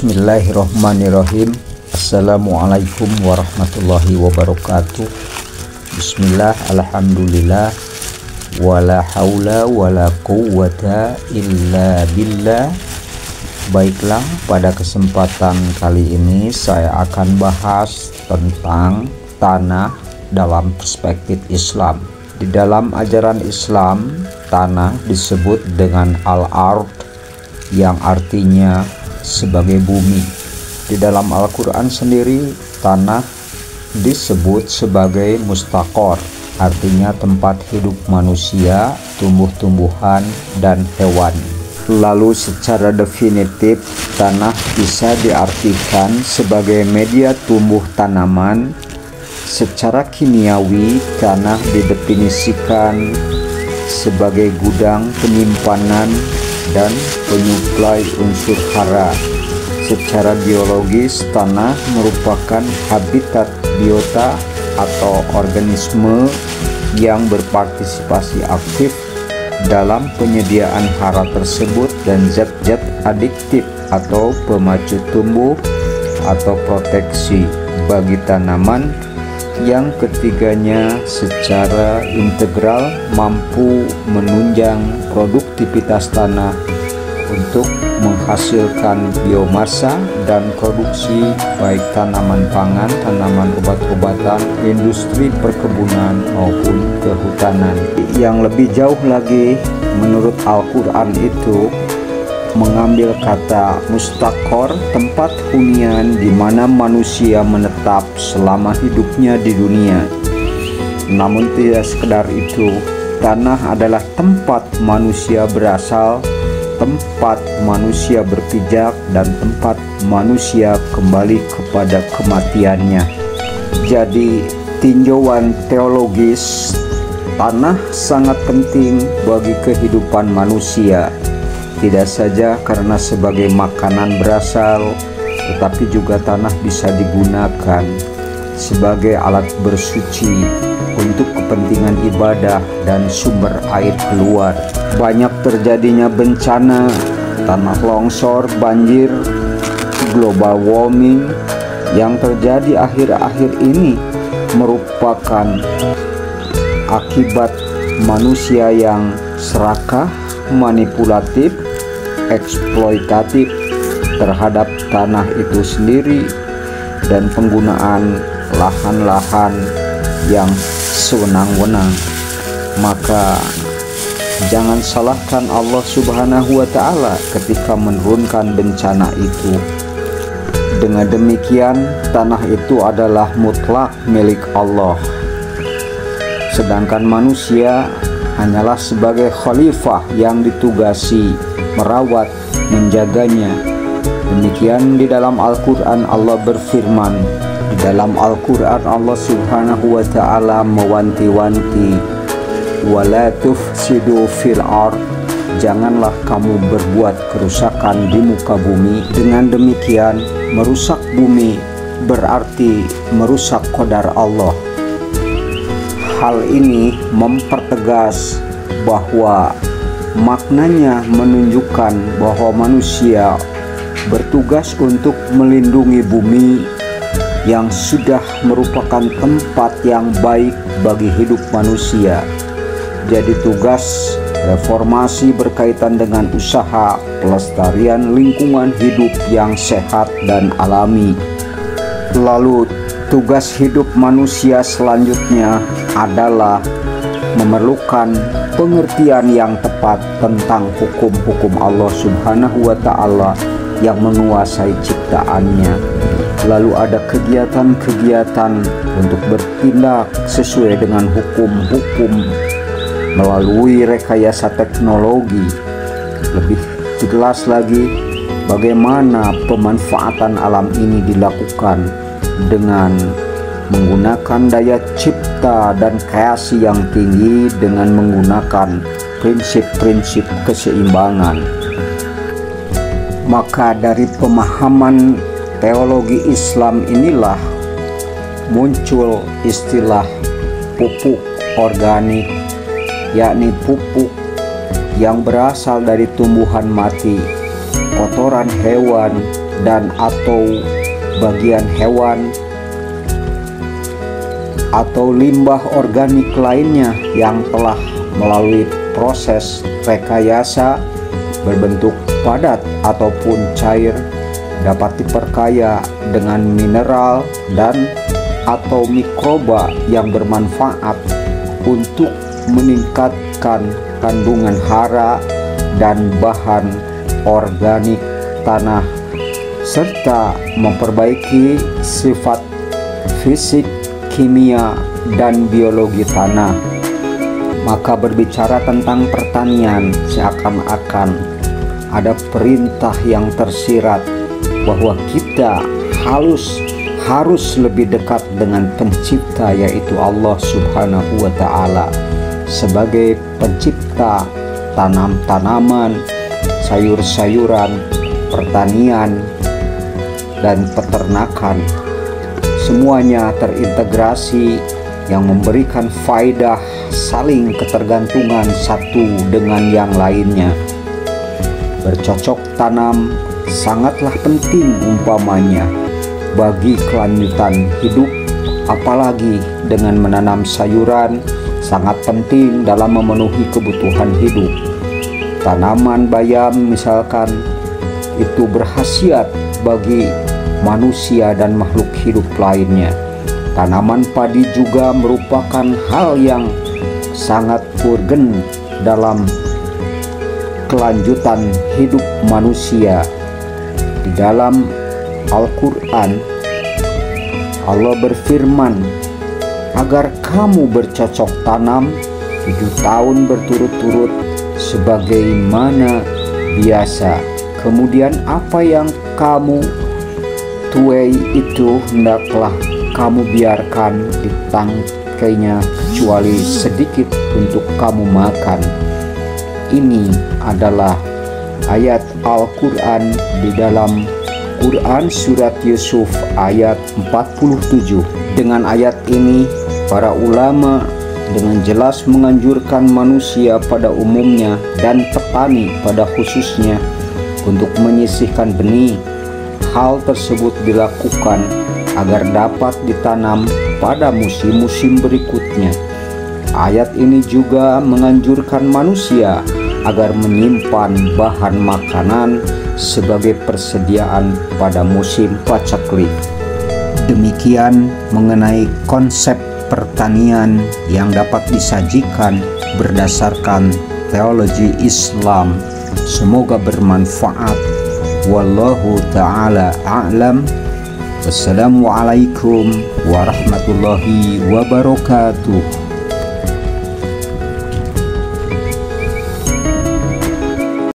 Bismillahirrahmanirrahim. Assalamualaikum warahmatullahi wabarakatuh. Bismillah, alhamdulillah, wala haula wala quwwata illa billah. Baiklah, pada kesempatan kali ini saya akan bahas tentang tanah dalam perspektif Islam. Di dalam ajaran Islam, tanah disebut dengan al-ard, yang artinya sebagai bumi. Di dalam Al-Quran sendiri, tanah disebut sebagai mustaqor, artinya tempat hidup manusia, tumbuh-tumbuhan, dan hewan. Lalu secara definitif, tanah bisa diartikan sebagai media tumbuh tanaman. Secara kimiawi, tanah didefinisikan sebagai gudang penyimpanan dan penyuplai unsur hara. Secara biologis, tanah merupakan habitat biota atau organisme yang berpartisipasi aktif dalam penyediaan hara tersebut dan zat-zat adiktif atau pemacu tumbuh atau proteksi bagi tanaman. Yang ketiganya secara integral mampu menunjang produktivitas tanah untuk menghasilkan biomasa dan produksi baik tanaman pangan, tanaman obat-obatan, industri perkebunan maupun kehutanan. Yang lebih jauh lagi, menurut Al-Quran itu mengambil kata mustaqor, tempat hunian di mana manusia menetap selama hidupnya di dunia. Namun tidak sekedar itu, tanah adalah tempat manusia berasal, tempat manusia berpijak, dan tempat manusia kembali kepada kematiannya. Jadi, tinjauan teologis, tanah sangat penting bagi kehidupan manusia. Tidak saja karena sebagai makanan berasal, tetapi juga tanah bisa digunakan sebagai alat bersuci untuk kepentingan ibadah dan sumber air keluar. Banyak terjadinya bencana, tanah longsor, banjir, global warming yang terjadi akhir-akhir ini merupakan akibat manusia yang serakah, manipulatif, eksploitatif terhadap tanah itu sendiri, dan penggunaan lahan-lahan yang sewenang-wenang. Maka jangan salahkan Allah Subhanahu wa Ta'ala ketika menurunkan bencana itu. Dengan demikian, tanah itu adalah mutlak milik Allah, sedangkan manusia hanyalah sebagai khalifah yang ditugasi merawat, menjaganya. Demikian di dalam Al-Quran Allah berfirman. Di dalam Al-Quran Allah Subhanahu wa Ta'ala mewanti-wanti, wala tufsidu fil ard, janganlah kamu berbuat kerusakan di muka bumi. Dengan demikian, merusak bumi berarti merusak qadar Allah. Hal ini mempertegas bahwa maknanya menunjukkan bahwa manusia bertugas untuk melindungi bumi yang sudah merupakan tempat yang baik bagi hidup manusia. Jadi tugas reformasi berkaitan dengan usaha pelestarian lingkungan hidup yang sehat dan alami. Lalu tugas hidup manusia selanjutnya adalah memerlukan pengertian yang tepat tentang hukum-hukum Allah Subhanahu wa Ta'ala yang menguasai ciptaannya. Lalu ada kegiatan-kegiatan untuk bertindak sesuai dengan hukum-hukum melalui rekayasa teknologi. Lebih jelas lagi, bagaimana pemanfaatan alam ini dilakukan dengan menggunakan daya cipta dan kreasi yang tinggi dengan menggunakan prinsip-prinsip keseimbangan. Maka dari pemahaman teologi Islam inilah muncul istilah pupuk organik, yakni pupuk yang berasal dari tumbuhan mati, kotoran hewan, dan atau bagian hewan atau limbah organik lainnya yang telah melalui proses rekayasa berbentuk padat ataupun cair dapat diperkaya dengan mineral dan atau mikroba yang bermanfaat untuk meningkatkan kandungan hara dan bahan organik tanah serta memperbaiki sifat fisik, kimia, dan biologi tanah. Maka berbicara tentang pertanian seakan-akan ada perintah yang tersirat bahwa kita harus lebih dekat dengan pencipta, yaitu Allah Subhanahu wa Ta'ala, sebagai pencipta tanam-tanaman, sayur-sayuran, pertanian, dan peternakan. Semuanya terintegrasi yang memberikan faedah saling ketergantungan satu dengan yang lainnya. Bercocok tanam sangatlah penting umpamanya bagi kelanjutan hidup, apalagi dengan menanam sayuran sangat penting dalam memenuhi kebutuhan hidup. Tanaman bayam misalkan itu berkhasiat bagi manusia dan makhluk hidup lainnya. Tanaman padi juga merupakan hal yang sangat urgen dalam kelanjutan hidup manusia. Di dalam Al-Quran, Allah berfirman agar kamu bercocok tanam 7 tahun berturut-turut sebagaimana biasa. Kemudian apa yang kamu tuai itu hendaklah kamu biarkan di tangkainya kecuali sedikit untuk kamu makan. Ini adalah ayat Al-Quran di dalam Quran Surat Yusuf ayat 47. Dengan ayat ini, para ulama dengan jelas menganjurkan manusia pada umumnya dan petani pada khususnya untuk menyisihkan benih. Hal tersebut dilakukan agar dapat ditanam pada musim-musim berikutnya. Ayat ini juga menganjurkan manusia agar menyimpan bahan makanan sebagai persediaan pada musim paceklik. Demikian mengenai konsep pertanian yang dapat disajikan berdasarkan teologi Islam. Semoga bermanfaat. Wallahu ta'ala a'lam. Wassalamualaikum warahmatullahi wabarakatuh.